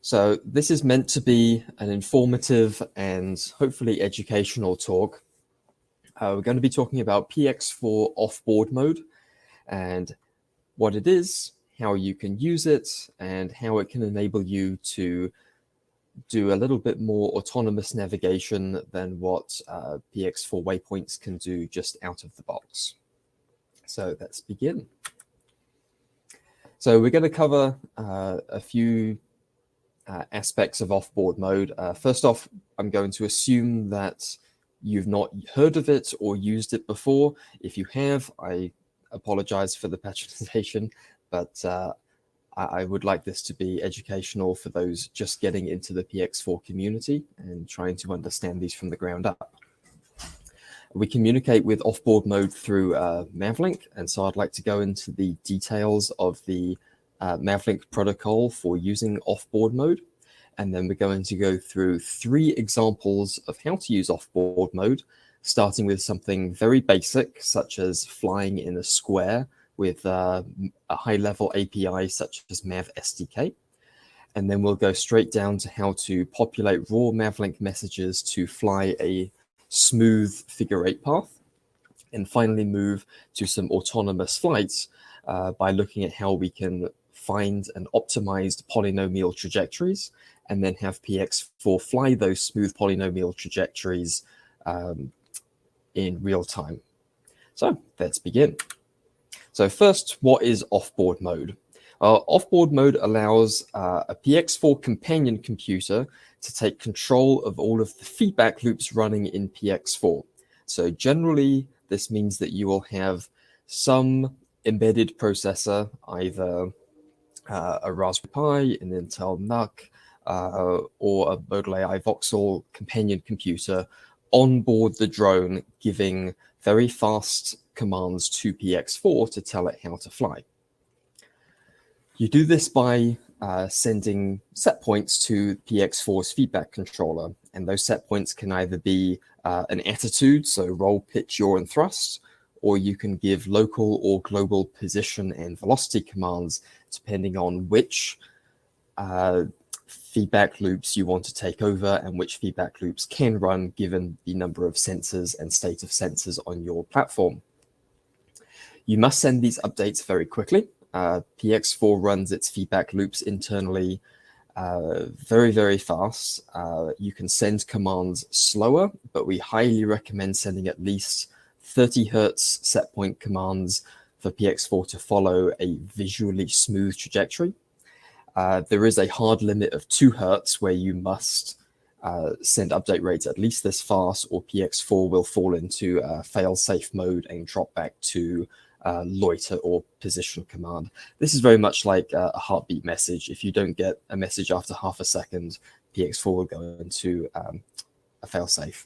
So this is meant to be an informative and hopefully educational talk. We're going to be talking about PX4 offboard mode and what it is, how you can use it, and how it can enable you to do a little bit more autonomous navigation than what PX4 waypoints can do just out of the box. So let's begin. So we're going to cover a few aspects of offboard mode. First off, I'm going to assume that you've not heard of it or used it before. If you have, I apologize for the patronization, but I would like this to be educational for those just getting into the PX4 community and trying to understand these from the ground up. We communicate with offboard mode through MAVLink, and so I'd like to go into the details of the MAVLink protocol for using offboard mode. And then we're going to go through 3 examples of how to use offboard mode, starting with something very basic, such as flying in a square with a high-level API such as MAVSDK. And then we'll go straight down to how to populate raw MAVLink messages to fly a smooth figure-8 path. And finally move to some autonomous flights by looking at how we can find and optimized polynomial trajectories, and then have PX4 fly those smooth polynomial trajectories in real time. So let's begin. So first, what is offboard mode? Offboard mode allows a PX4 companion computer to take control of all of the feedback loops running in PX4. So generally, this means that you will have some embedded processor, either a Raspberry Pi, an Intel NUC, or a ModalAI voxel companion computer on board the drone, giving very fast commands to PX4 to tell it how to fly. You do this by sending set points to PX4's feedback controller, and those set points can either be an attitude, so roll, pitch, yaw, and thrust, or you can give local or global position and velocity commands depending on which feedback loops you want to take over and which feedback loops can run given the number of sensors and state of sensors on your platform. You must send these updates very quickly. PX4 runs its feedback loops internally very, very fast. You can send commands slower, but we highly recommend sending at least 30 Hertz set point commands for PX4 to follow a visually smooth trajectory. There is a hard limit of 2 Hertz where you must send update rates at least this fast, or PX4 will fall into fail-safe mode and drop back to loiter or position command. This is very much like a heartbeat message. If you don't get a message after half a second, PX4 will go into a fail-safe.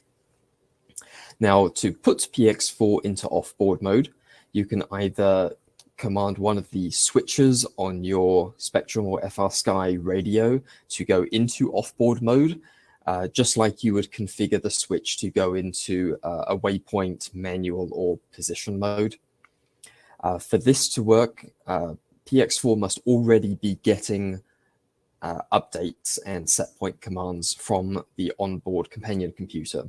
Now, to put PX4 into offboard mode, you can either command one of the switches on your Spectrum or FrSky radio to go into offboard mode, just like you would configure the switch to go into a waypoint, manual, or position mode. For this to work, PX4 must already be getting updates and set point commands from the onboard companion computer.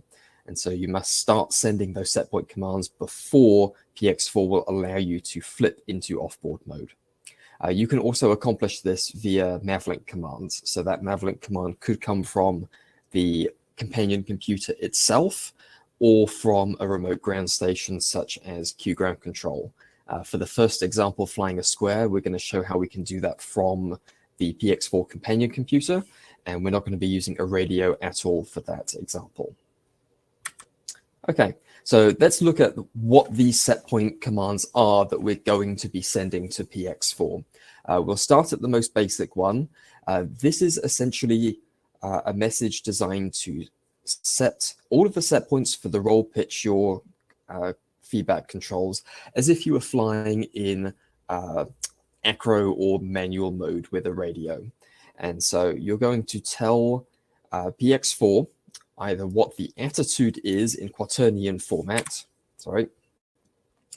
And so you must start sending those set point commands before PX4 will allow you to flip into offboard mode. You can also accomplish this via MAVLink commands. So that MAVLink command could come from the companion computer itself or from a remote ground station such as Q Ground Control. For the first example, flying a square, we're going to show how we can do that from the PX4 companion computer, and we're not going to be using a radio at all for that example. Okay, so let's look at what these set point commands are that we're going to be sending to PX4. We'll start at the most basic one. This is essentially a message designed to set all of the set points for the roll, pitch, yaw feedback controls as if you were flying in acro or manual mode with a radio. And so you're going to tell PX4 either what the attitude is in quaternion format. Sorry.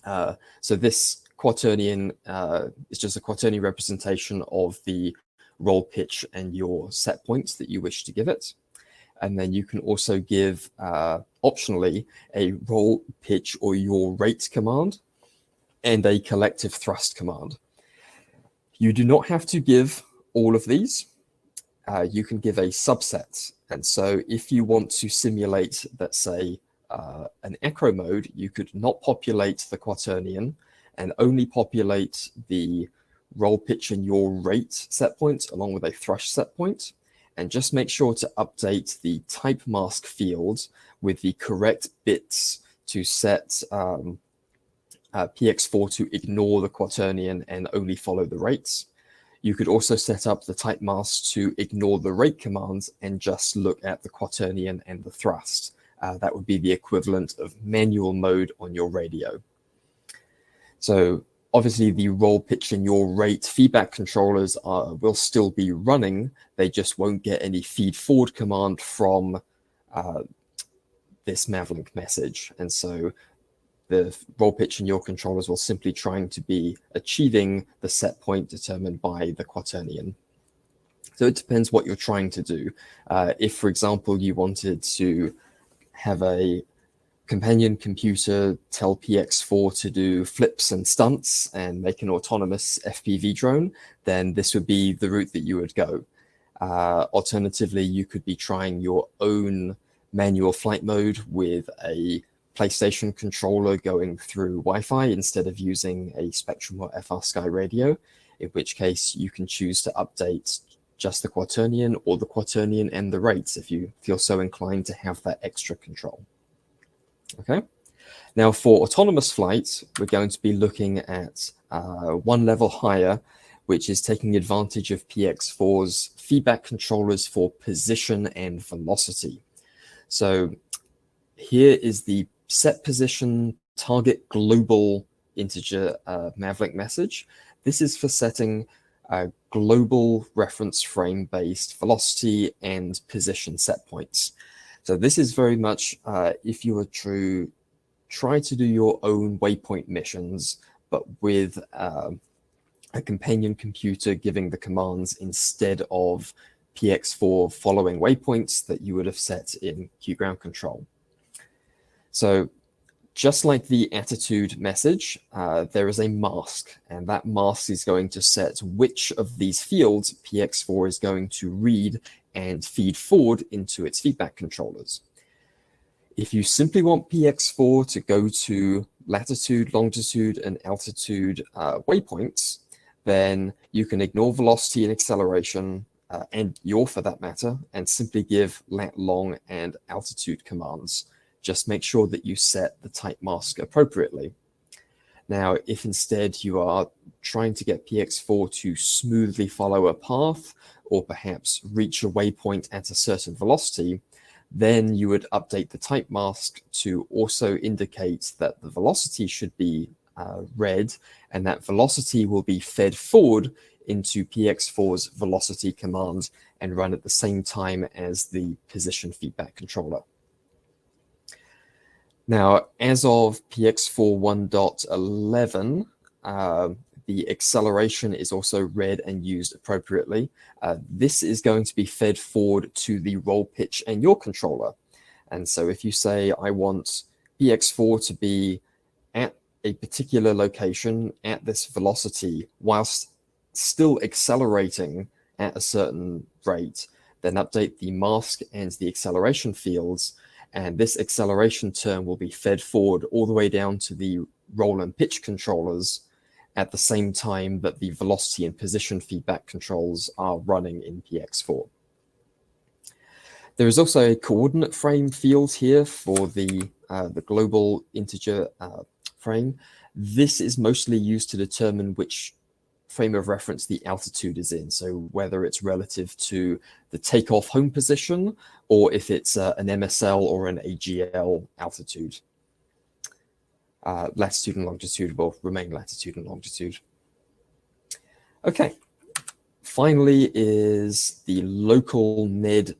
So this quaternion is just a quaternion representation of the roll pitch and your set points that you wish to give it. And then you can also give, optionally, a roll pitch or yaw rate command and a collective thrust command. You do not have to give all of these. You can give a subset. And so if you want to simulate, let's say, an acro mode, you could not populate the quaternion and only populate the roll pitch and yaw rate set point along with a thrush set point. And just make sure to update the type mask field with the correct bits to set PX4 to ignore the quaternion and only follow the rates. You could also set up the type mask to ignore the rate commands and just look at the quaternion and the thrust. That would be the equivalent of manual mode on your radio. So obviously the roll pitch and yaw rate feedback controllers will still be running. They just won't get any feed forward command from this MAVLink message. And so the roll pitch and yaw controllers will simply trying to be achieving the set point determined by the quaternion. So it depends what you're trying to do. If, for example, you wanted to have a companion computer tell PX4 to do flips and stunts and make an autonomous FPV drone, then this would be the route that you would go. Alternatively, you could be trying your own manual flight mode with a PlayStation controller going through Wi-Fi instead of using a Spectrum or FR-Sky radio, in which case you can choose to update just the quaternion or the quaternion and the rates if you feel so inclined to have that extra control. Okay, now for autonomous flight, we're going to be looking at one level higher, which is taking advantage of PX4's feedback controllers for position and velocity. So here is the set position target global integer MAVLink message. This is for setting global reference frame based velocity and position set points. So this is very much if you were to try to do your own waypoint missions, but with a companion computer giving the commands instead of PX4 following waypoints that you would have set in QGround control. So just like the attitude message, there is a mask, and that mask is going to set which of these fields PX4 is going to read and feed forward into its feedback controllers. If you simply want PX4 to go to latitude, longitude, and altitude waypoints, then you can ignore velocity and acceleration, and yaw for that matter, and simply give lat long and altitude commands. Just make sure that you set the type mask appropriately. Now, if instead you are trying to get PX4 to smoothly follow a path, or perhaps reach a waypoint at a certain velocity, then you would update the type mask to also indicate that the velocity should be red, and that velocity will be fed forward into PX4's velocity command and run at the same time as the position feedback controller. Now, as of PX4 1.11, the acceleration is also read and used appropriately. This is going to be fed forward to the roll pitch and yaw controller. And so if you say, I want PX4 to be at a particular location at this velocity whilst still accelerating at a certain rate, then update the mask and the acceleration fields. And this acceleration term will be fed forward all the way down to the roll and pitch controllers at the same time that the velocity and position feedback controls are running in PX4. There is also a coordinate frame field here for the global integer frame. This is mostly used to determine which frame of reference the altitude is in. So whether it's relative to the takeoff home position, or if it's an MSL or an AGL altitude. Latitude and longitude will remain latitude and longitude. Okay, finally is the local NED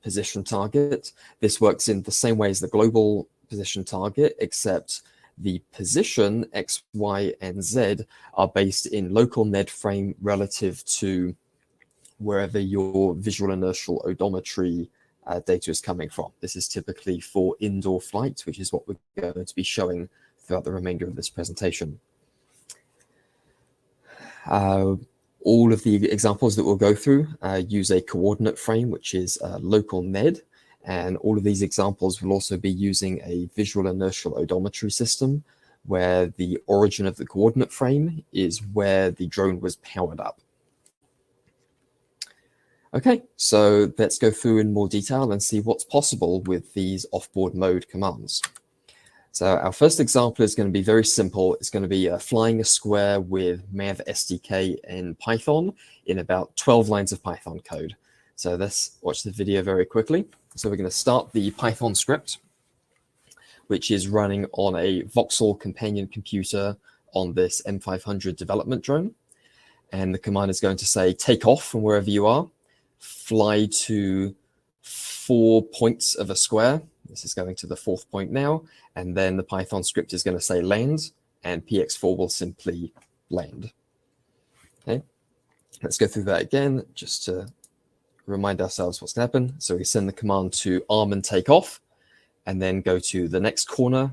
position target. This works in the same way as the global position target, except the position X, Y, and Z are based in local NED frame relative to wherever your visual inertial odometry data is coming from. This is typically for indoor flight, which is what we're going to be showing throughout the remainder of this presentation. All of the examples that we'll go through use a coordinate frame, which is local NED, and all of these examples will also be using a visual inertial odometry system, where the origin of the coordinate frame is where the drone was powered up. Okay, so let's go through in more detail and see what's possible with these offboard mode commands. So our first example is going to be very simple. It's going to be flying a square with MAVSDK in Python in about 12 lines of Python code. So let's watch the video very quickly. So we're going to start the Python script, which is running on a Voxel companion computer on this M500 development drone. And the command is going to say, take off from wherever you are, fly to 4 points of a square. This is going to the 4th point now. And then the Python script is going to say land, and PX4 will simply land. Okay, let's go through that again, just to remind ourselves what's going to happen. So we send the command to arm and take off, and then go to the next corner,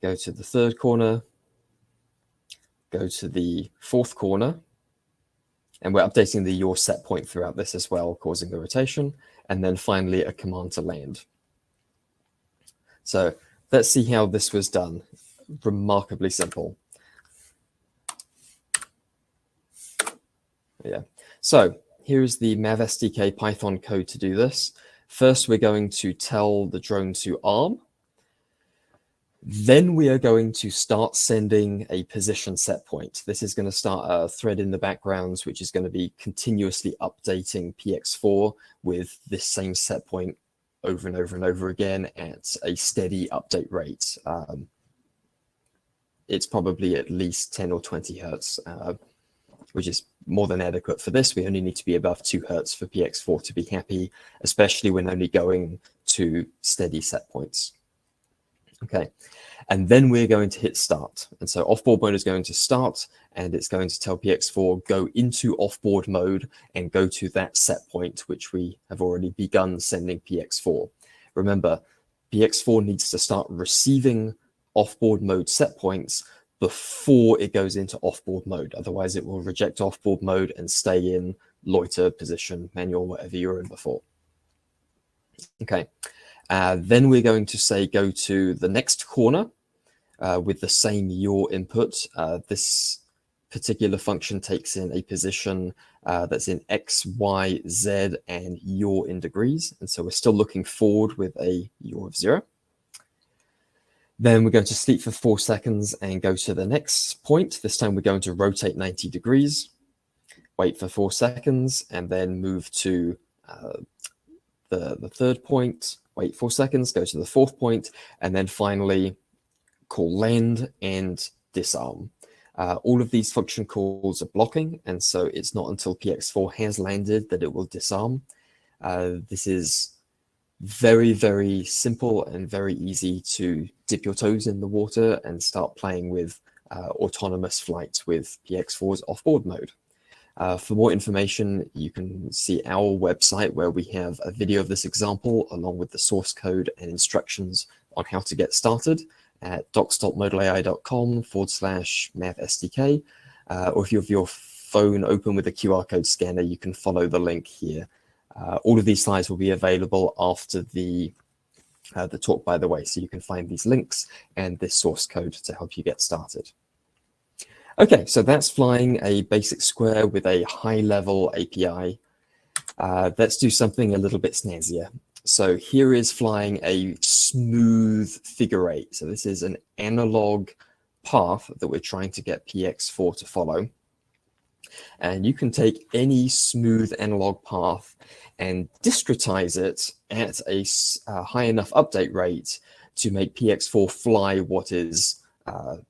go to the 3rd corner, go to the 4th corner, and we're updating the your set point throughout this as well, causing the rotation, and then finally a command to land. So let's see how this was done. Remarkably simple. Yeah. So here's the MAVSDK Python code to do this. First, we're going to tell the drone to arm. Then we are going to start sending a position set point. This is going to start a thread in the background, which is going to be continuously updating PX4 with this same set point over and over and over again at a steady update rate. It's probably at least 10 or 20 hertz, which is more than adequate for this. We only need to be above 2 hertz for PX4 to be happy, especially when only going to steady set points. Okay, and then we're going to hit start. And so offboard mode is going to start, and it's going to tell PX4, go into offboard mode and go to that set point, which we have already begun sending PX4. Remember, PX4 needs to start receiving offboard mode set points before it goes into offboard mode. Otherwise, it will reject offboard mode and stay in loiter, position, manual, whatever you were in before. Okay. Then we're going to say go to the next corner with the same yaw input. This particular function takes in a position that's in X, Y, Z, and yaw in degrees. And so we're still looking forward with a yaw of 0. Then we're going to sleep for 4 seconds and go to the next point. This time we're going to rotate 90 degrees, wait for 4 seconds, and then move to the 3rd point. Wait 4 seconds, go to the 4th point, and then finally call land and disarm. All of these function calls are blocking, and so it's not until PX4 has landed that it will disarm. This is very, very simple and very easy to dip your toes in the water and start playing with autonomous flight with PX4's offboard mode. For more information, you can see our website where we have a video of this example along with the source code and instructions on how to get started at docs.modalai.com/MAVSDK. Or if you have your phone open with a QR code scanner, you can follow the link here. All of these slides will be available after the talk, by the way, so you can find these links and this source code to help you get started. Okay, so that's flying a basic square with a high-level API. Let's do something a little bit snazzier. So here is flying a smooth figure 8. So this is an analog path that we're trying to get PX4 to follow. And you can take any smooth analog path and discretize it at a high enough update rate to make PX4 fly what is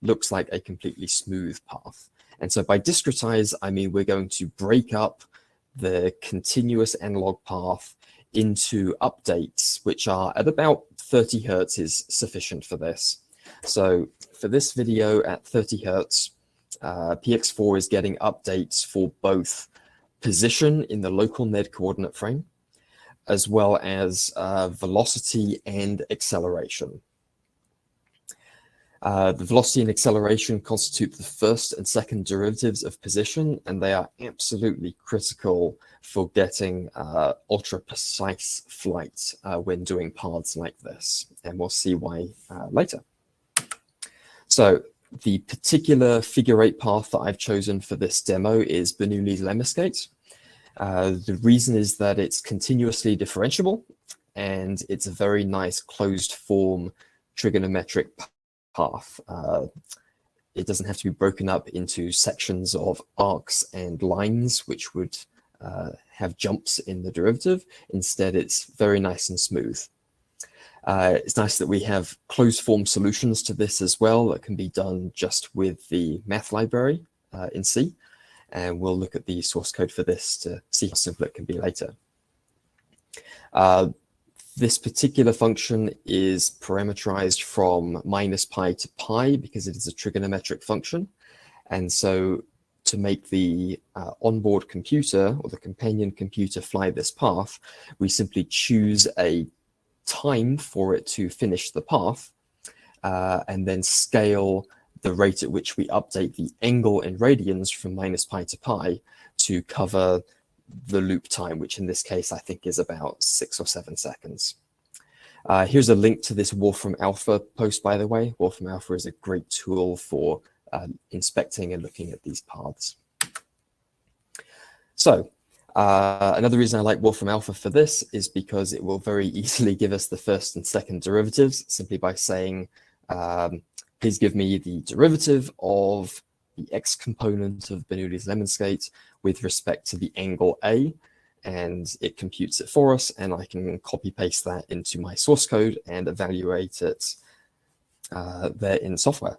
looks like a completely smooth path. And so by discretize, I mean we're going to break up the continuous analog path into updates, which are at about 30 hertz is sufficient for this. So for this video at 30 hertz, PX4 is getting updates for both position in the local Ned coordinate frame, as well as velocity and acceleration. The velocity and acceleration constitute the first and second derivatives of position, and they are absolutely critical for getting ultra-precise flight when doing paths like this, and we'll see why later. So the particular figure-8 path that I've chosen for this demo is Bernoulli's Lemniscate. The reason is that it's continuously differentiable, and it's a very nice closed-form trigonometric path. It doesn't have to be broken up into sections of arcs and lines, which would have jumps in the derivative. Instead, it's very nice and smooth. It's nice that we have closed form solutions to this as well that can be done just with the math library in C. And we'll look at the source code for this to see how simple it can be later. This particular function is parameterized from -pi to pi because it is a trigonometric function. And so to make the onboard computer or the companion computer fly this path, we simply choose a time for it to finish the path and then scale the rate at which we update the angle in radians from -pi to pi to cover the loop time, which in this case I think is about 6 or 7 seconds. Here's a link to this Wolfram Alpha post, by the way. Wolfram Alpha is a great tool for inspecting and looking at these paths. So another reason I like Wolfram Alpha for this is because it will very easily give us the first and second derivatives simply by saying, please give me the derivative of the x component of Bernoulli's Lemniscate with respect to the angle A, and it computes it for us, and I can copy paste that into my source code and evaluate it there in software.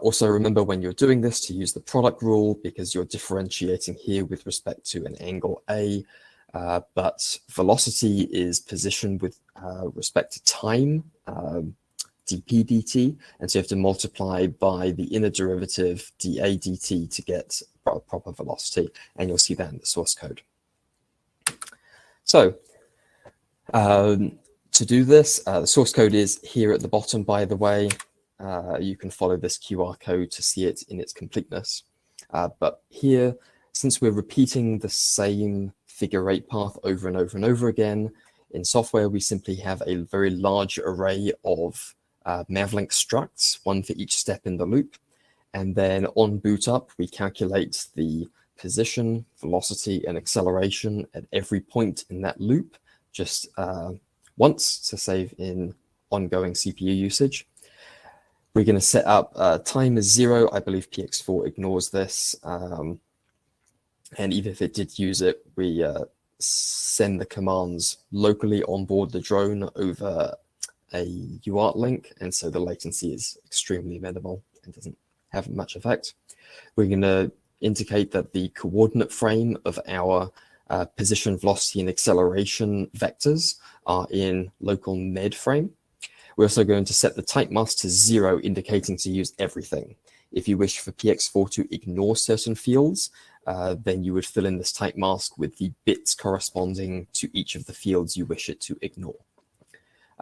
Also remember when you're doing this to use the product rule because you're differentiating here with respect to an angle A, but velocity is positioned with respect to time, dp dt, and so you have to multiply by the inner derivative dA dt to get proper velocity, and you'll see that in the source code. So to do this, the source code is here at the bottom, by the way. You can follow this QR code to see it in its completeness. But here, since we're repeating the same figure-8 path over and over and over again, in software, we simply have a very large array of MAVLink structs, one for each step in the loop. And then on boot up, we calculate the position, velocity, and acceleration at every point in that loop, just once to save in ongoing CPU usage. We're going to set up time as 0. I believe PX4 ignores this. And even if it did use it, we send the commands locally on board the drone over a UART link. And so the latency is extremely minimal and doesn't have much effect. We're going to indicate that the coordinate frame of our position, velocity, and acceleration vectors are in local Ned frame. We're also going to set the type mask to 0, indicating to use everything. If you wish for PX4 to ignore certain fields, then you would fill in this type mask with the bits corresponding to each of the fields you wish it to ignore.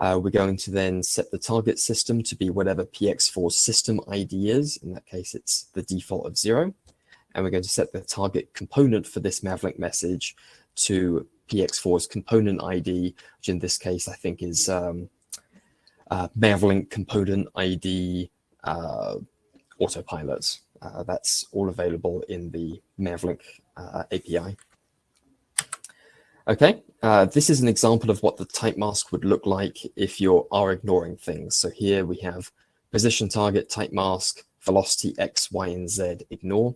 We're going to then set the target system to be whatever PX4's system ID is. In that case, it's the default of 0. And we're going to set the target component for this MAVLink message to PX4's component ID, which in this case I think is MAVLink component ID Autopilot. That's all available in the MAVLink API. Okay, this is an example of what the type mask would look like if you are ignoring things. So here we have position target type mask, velocity X, Y, and Z, ignore.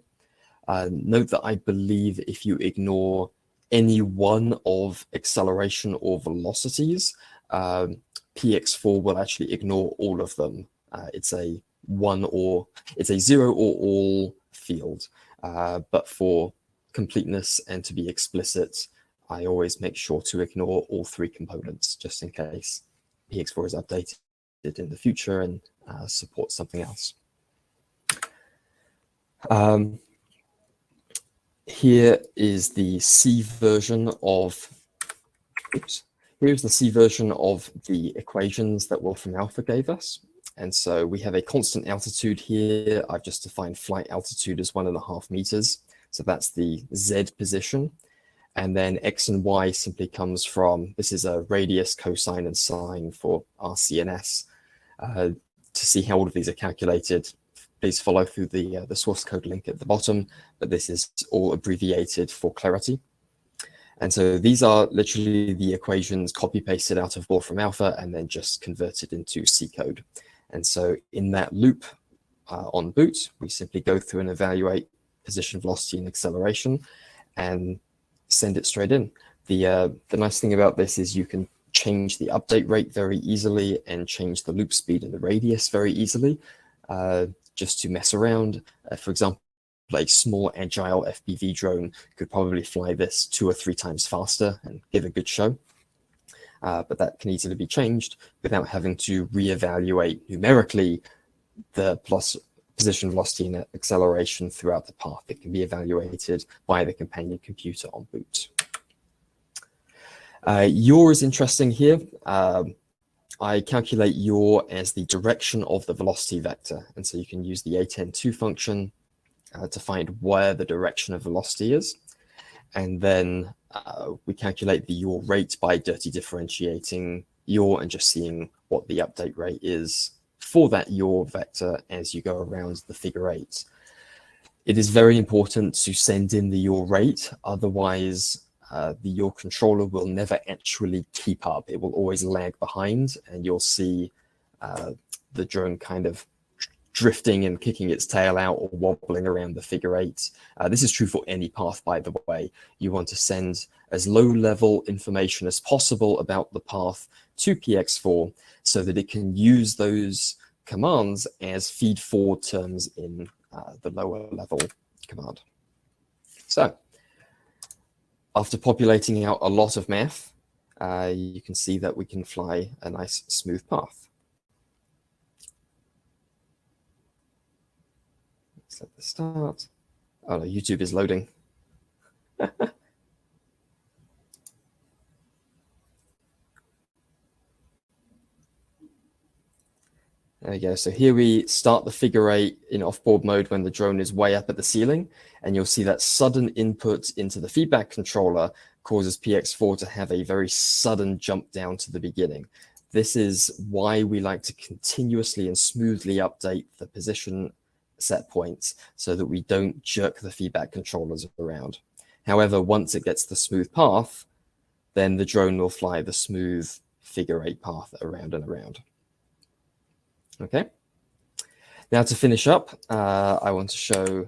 Note that I believe if you ignore any one of acceleration or velocities, PX4 will actually ignore all of them. It's a 0 or all field. But for completeness and to be explicit, I always make sure to ignore all 3 components just in case PX4 is updated in the future and supports something else. Here is the C version of, here's the C version of the equations that Wolfram Alpha gave us. And so we have a constant altitude here. I've just defined flight altitude as 1.5 meters. So that's the Z position. And then X and Y simply comes from, this is a radius, cosine, and sine for RCNS. To see how all of these are calculated, please follow through the source code link at the bottom, but this is all abbreviated for clarity. And so these are literally the equations copy pasted out of Wolfram Alpha and then just converted into C code. And so in that loop on boot, we simply go through and evaluate position, velocity, and acceleration and send it straight in. The nice thing about this is you can change the update rate very easily and change the loop speed and the radius very easily just to mess around. For example, a small agile FPV drone could probably fly this 2 or 3 times faster and give a good show. But that can easily be changed without having to reevaluate numerically the position, velocity, and acceleration throughout the path. It can be evaluated by the companion computer on boot. Yaw is interesting here. I calculate yaw as the direction of the velocity vector. And so you can use the A102 function to find where the direction of velocity is. And then we calculate the yaw rate by dirty differentiating yaw and just seeing what the update rate is for that yaw vector as you go around the figure 8. It is very important to send in the yaw rate, otherwise the yaw controller will never actually keep up. It will always lag behind, and you'll see the drone kind of drifting and kicking its tail out or wobbling around the figure 8. This is true for any path, by the way. You want to send as low-level information as possible about the path to PX4 so that it can use those commands as feed-forward terms in the lower-level command. So, after populating out a lot of math, you can see that we can fly a nice smooth path. Let's let this start. Oh no, YouTube is loading. There we go. So here we start the figure 8 in offboard mode when the drone is way up at the ceiling, and you'll see that sudden input into the feedback controller causes PX4 to have a very sudden jump down to the beginning. This is why we like to continuously and smoothly update the position set points so that we don't jerk the feedback controllers around. However, once it gets the smooth path, then the drone will fly the smooth figure 8 path around and around. Okay, now to finish up, I want to show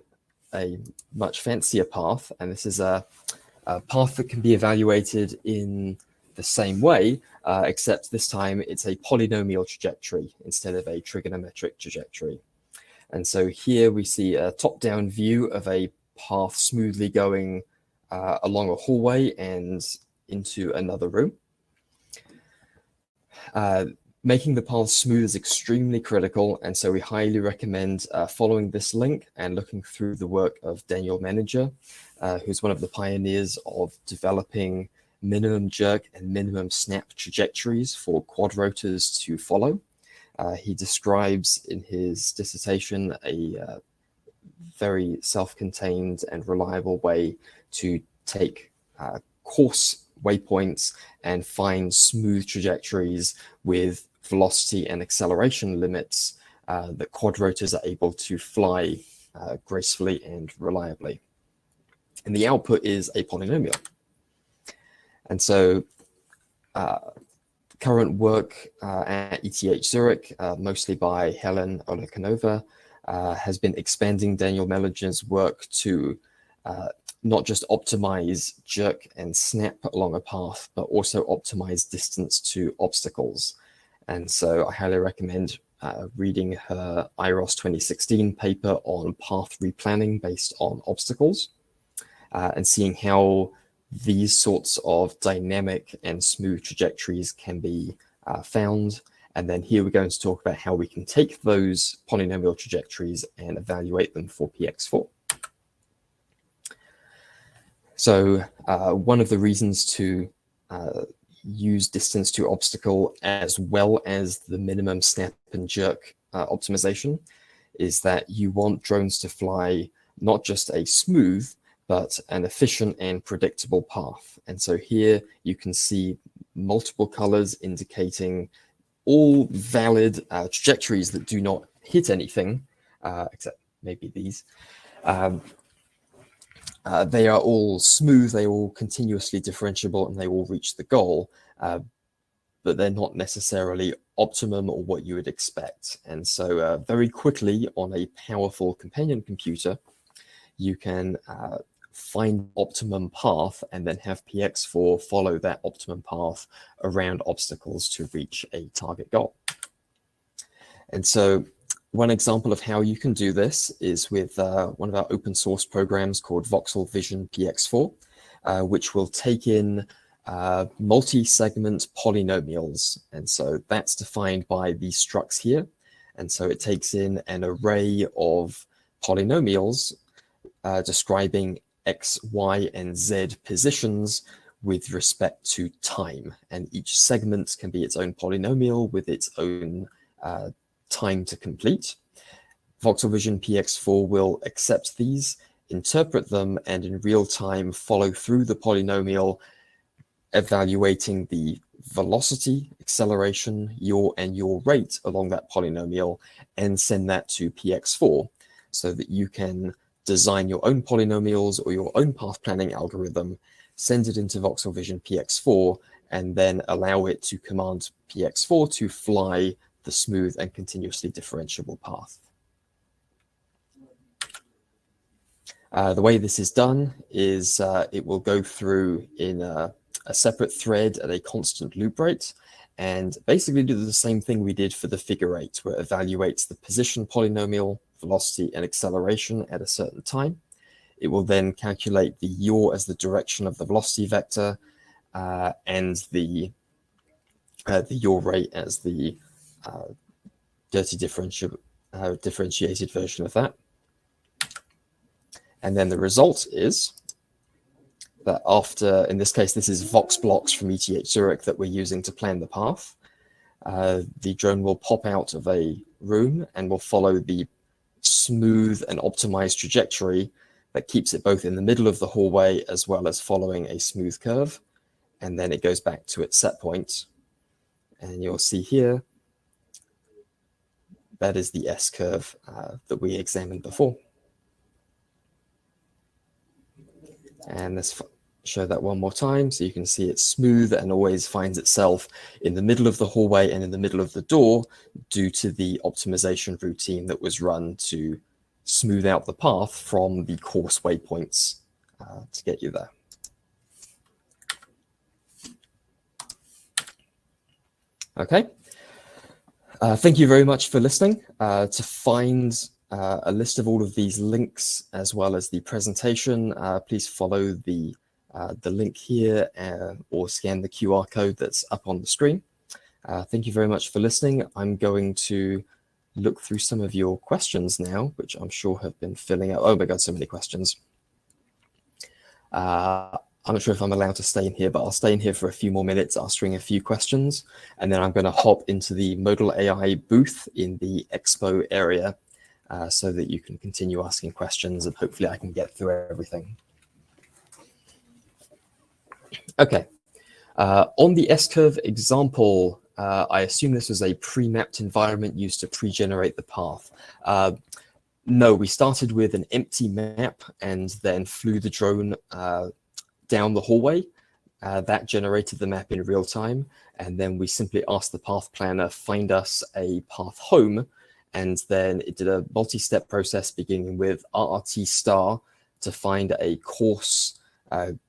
a much fancier path, and this is a path that can be evaluated in the same way, except this time it's a polynomial trajectory instead of a trigonometric trajectory. And so here we see a top-down view of a path smoothly going along a hallway and into another room. Making the path smooth is extremely critical, and so we highly recommend following this link and looking through the work of Daniel Menninger, who's one of the pioneers of developing minimum jerk and minimum snap trajectories for quadrotors to follow. He describes in his dissertation a very self-contained and reliable way to take course waypoints and find smooth trajectories with velocity and acceleration limits that quadrotors are able to fly gracefully and reliably. And the output is a polynomial. And so current work at ETH Zurich, mostly by Helen Olekanova, has been expanding Daniel Menninger's work to not just optimize jerk and snap along a path, but also optimize distance to obstacles. And so I highly recommend reading her IROS 2016 paper on path replanning based on obstacles and seeing how these sorts of dynamic and smooth trajectories can be found. And then here we're going to talk about how we can take those polynomial trajectories and evaluate them for PX4. So one of the reasons to use distance to obstacle as well as the minimum snap and jerk optimization is that you want drones to fly not just a smooth, but an efficient and predictable path. And so here you can see multiple colors indicating all valid trajectories that do not hit anything, except maybe these. They are all smooth, they are all continuously differentiable, and they all reach the goal, but they're not necessarily optimum or what you would expect. And so very quickly on a powerful companion computer, you can find optimum path and then have PX4 follow that optimum path around obstacles to reach a target goal. And so one example of how you can do this is with one of our open source programs called Voxel Vision PX4, which will take in multi-segment polynomials. And so that's defined by these structs here. And so it takes in an array of polynomials describing X, Y, and Z positions with respect to time. And each segment can be its own polynomial with its own time to complete. Voxel Vision PX4 will accept these, interpret them, and in real time follow through the polynomial, evaluating the velocity, acceleration, your rate along that polynomial, and send that to PX4 so that you can design your own polynomials or your own path planning algorithm, send it into Voxel Vision PX4, and then allow it to command PX4 to fly the smooth and continuously differentiable path. The way this is done is it will go through in a separate thread at a constant loop rate and basically do the same thing we did for the figure 8, where it evaluates the position polynomial, velocity, and acceleration at a certain time. It will then calculate the yaw as the direction of the velocity vector and the yaw rate as the dirty differentiated version of that. And then the result is that after, in this case, this is Vox blocks from ETH Zurich that we're using to plan the path. The drone will pop out of a room and will follow the smooth and optimized trajectory that keeps it both in the middle of the hallway as well as following a smooth curve. And then it goes back to its set point. And you'll see here, that is the S curve that we examined before. And let's show that one more time so you can see it's smooth and always finds itself in the middle of the hallway and in the middle of the door due to the optimization routine that was run to smooth out the path from the course waypoints to get you there. Okay. Thank you very much for listening. To find a list of all of these links as well as the presentation, please follow the link here or scan the QR code that's up on the screen. Thank you very much for listening. I'm going to look through some of your questions now, which I'm sure have been filling out. Oh my God, so many questions. I'm not sure if I'm allowed to stay in here, but I'll stay in here for a few more minutes, answering a few questions, and then I'm going to hop into the ModalAI booth in the expo area so that you can continue asking questions, and hopefully I can get through everything. Okay, on the S-curve example, I assume this was a pre-mapped environment used to pre-generate the path. No, we started with an empty map and then flew the drone down the hallway. That generated the map in real time. And then we simply asked the path planner, find us a path home. And then it did a multi-step process beginning with RRT star to find a course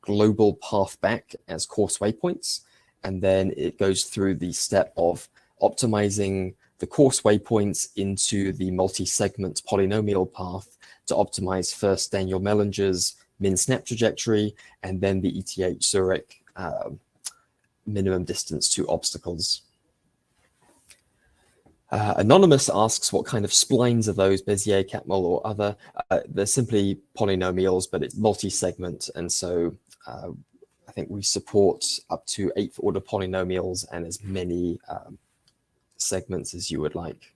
global path back as course waypoints. And then it goes through the step of optimizing the course waypoints into the multi-segment polynomial path to optimize first Daniel Mellinger's min snap trajectory and then the ETH Zurich minimum distance to obstacles. Anonymous asks what kind of splines are those, Bezier, Catmull, or other. They're simply polynomials, but it's multi-segment, and so I think we support up to 8th order polynomials and as many segments as you would like.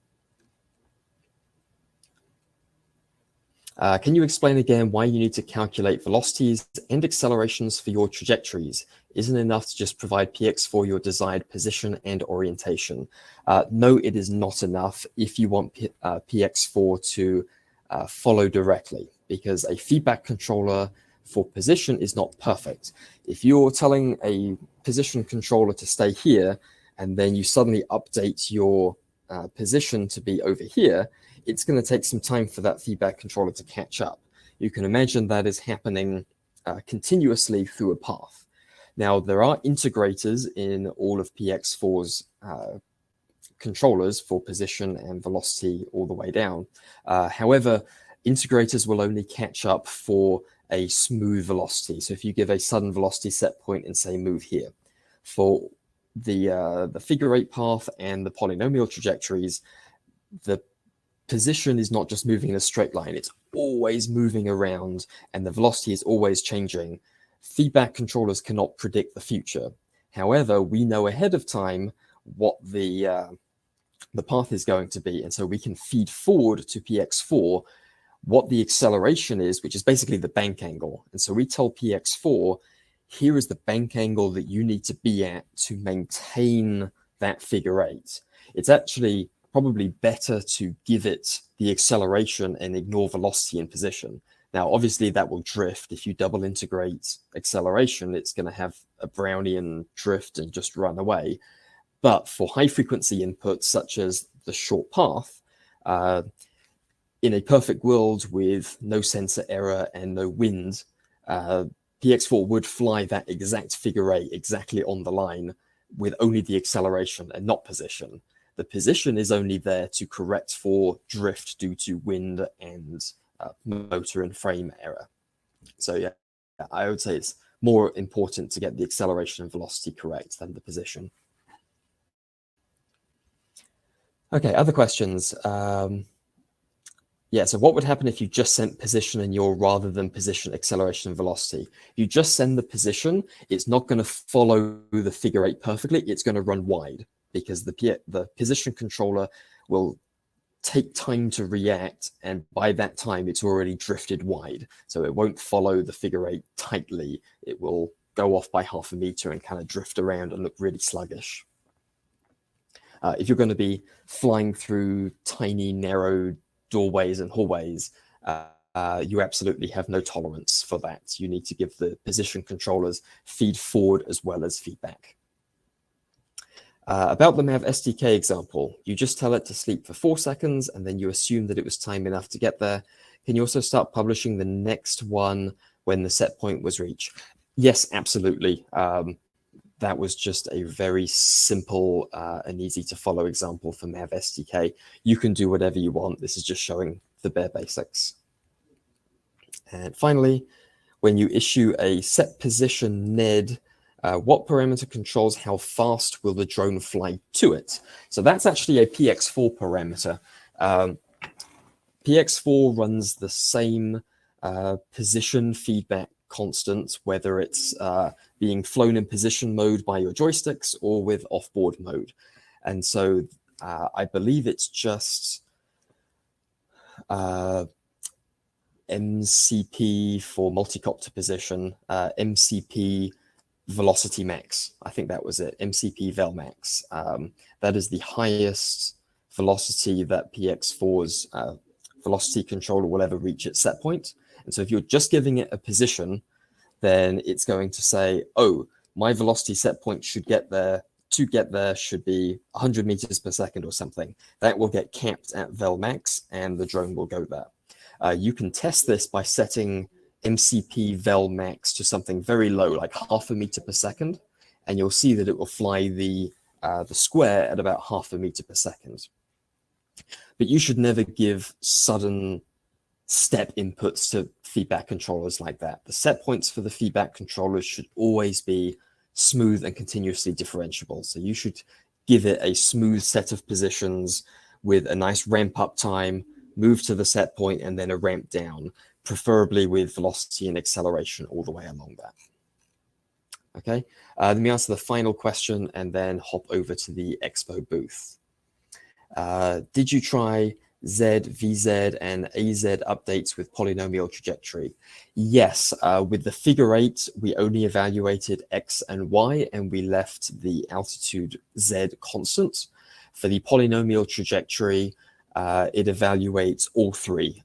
Can you explain again why you need to calculate velocities and accelerations for your trajectories? Isn't enough to just provide PX4 your desired position and orientation? No, it is not enough if you want PX4 to follow directly, because a feedback controller for position is not perfect. If you're telling a position controller to stay here, and then you suddenly update your position to be over here, it's going to take some time for that feedback controller to catch up. You can imagine that is happening continuously through a path. Now, there are integrators in all of PX4's controllers for position and velocity all the way down. However, integrators will only catch up for a smooth velocity. So if you give a sudden velocity set point and say move here, for the figure eight path and the polynomial trajectories, the position is not just moving in a straight line, it's always moving around and the velocity is always changing. Feedback controllers cannot predict the future. However, we know ahead of time what the path is going to be, and so we can feed forward to PX4 what the acceleration is, which is basically the bank angle. And so we tell PX4, here is the bank angle that you need to be at to maintain that figure eight. It's actually probably better to give it the acceleration and ignore velocity and position. Now, obviously that will drift. If you double integrate acceleration, it's going to have a Brownian drift and just run away. But for high frequency inputs, such as the short path, in a perfect world with no sensor error and no wind, PX4 would fly that exact figure eight exactly on the line with only the acceleration and not position. The position is only there to correct for drift due to wind and motor and frame error. So yeah, I would say it's more important to get the acceleration and velocity correct than the position. Okay, other questions. Yeah, so what would happen if you just sent position and yaw rather than position, acceleration, and velocity? If you just send the position, it's not going to follow the figure eight perfectly. It's going to run wide because the position controller will take time to react, and by that time, it's already drifted wide. So it won't follow the figure eight tightly. It will go off by 0.5 meter and kind of drift around and look really sluggish. If you're going to be flying through tiny, narrow doorways and hallways, you absolutely have no tolerance for that. You need to give the position controllers feed forward as well as feedback. About the MAVSDK example, you just tell it to sleep for 4 seconds and then you assume that it was time enough to get there. Can you also start publishing the next one when the set point was reached? Yes, absolutely. That was just a very simple and easy to follow example for MAVSDK. You can do whatever you want. This is just showing the bare basics. And finally, when you issue a set position NED, what parameter controls how fast will the drone fly to it? So that's actually a PX4 parameter. PX4 runs the same position feedback constant, whether it's being flown in position mode by your joysticks or with offboard mode. And so I believe it's just MCP for multicopter position, MCP velocity max. I think that was it, MCP vel max. That is the highest velocity that PX4's velocity controller will ever reach its set point. And so if you're just giving it a position, then it's going to say, oh, my velocity set point should get there. To get there should be 100 meters per second or something. That will get capped at vel max and the drone will go there. You can test this by setting MCP vel max to something very low, like 0.5 meter per second, and you'll see that it will fly the square at about 0.5 meter per second. But you should never give sudden step inputs to feedback controllers like that. The set points for the feedback controllers should always be smooth and continuously differentiable. So you should give it a smooth set of positions with a nice ramp up time, move to the set point, and then a ramp down, preferably with velocity and acceleration all the way along that. Okay, let me answer the final question and then hop over to the Expo booth. Did you try Z, VZ, and AZ updates with polynomial trajectory? Yes, with the figure 8, we only evaluated X and Y, and we left the altitude Z constant. For the polynomial trajectory, it evaluates all three.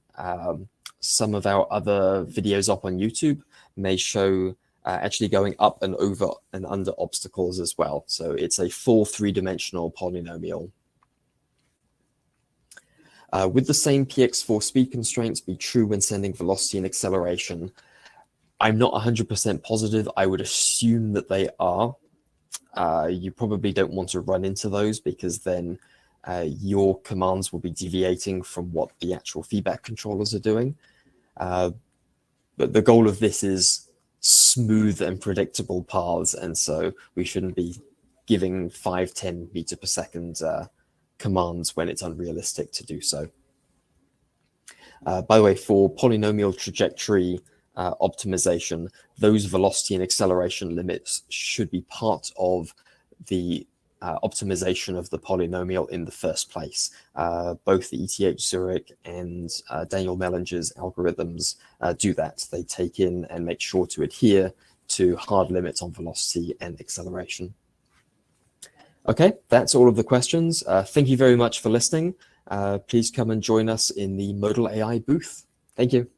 Some of our other videos up on YouTube may show actually going up and over and under obstacles as well. So it's a full 3-dimensional polynomial. Would the same PX4 speed constraints be true when sending velocity and acceleration? I'm not 100% positive. I would assume that they are. You probably don't want to run into those because then your commands will be deviating from what the actual feedback controllers are doing. But the goal of this is smooth and predictable paths, and so we shouldn't be giving 5-10 meter per second commands when it's unrealistic to do so. By the way, for polynomial trajectory optimization, those velocity and acceleration limits should be part of the optimization of the polynomial in the first place. Both the ETH Zurich and Daniel Mellinger's algorithms do that. They take in and make sure to adhere to hard limits on velocity and acceleration. Okay, that's all of the questions. Thank you very much for listening. Please come and join us in the ModalAI booth. Thank you.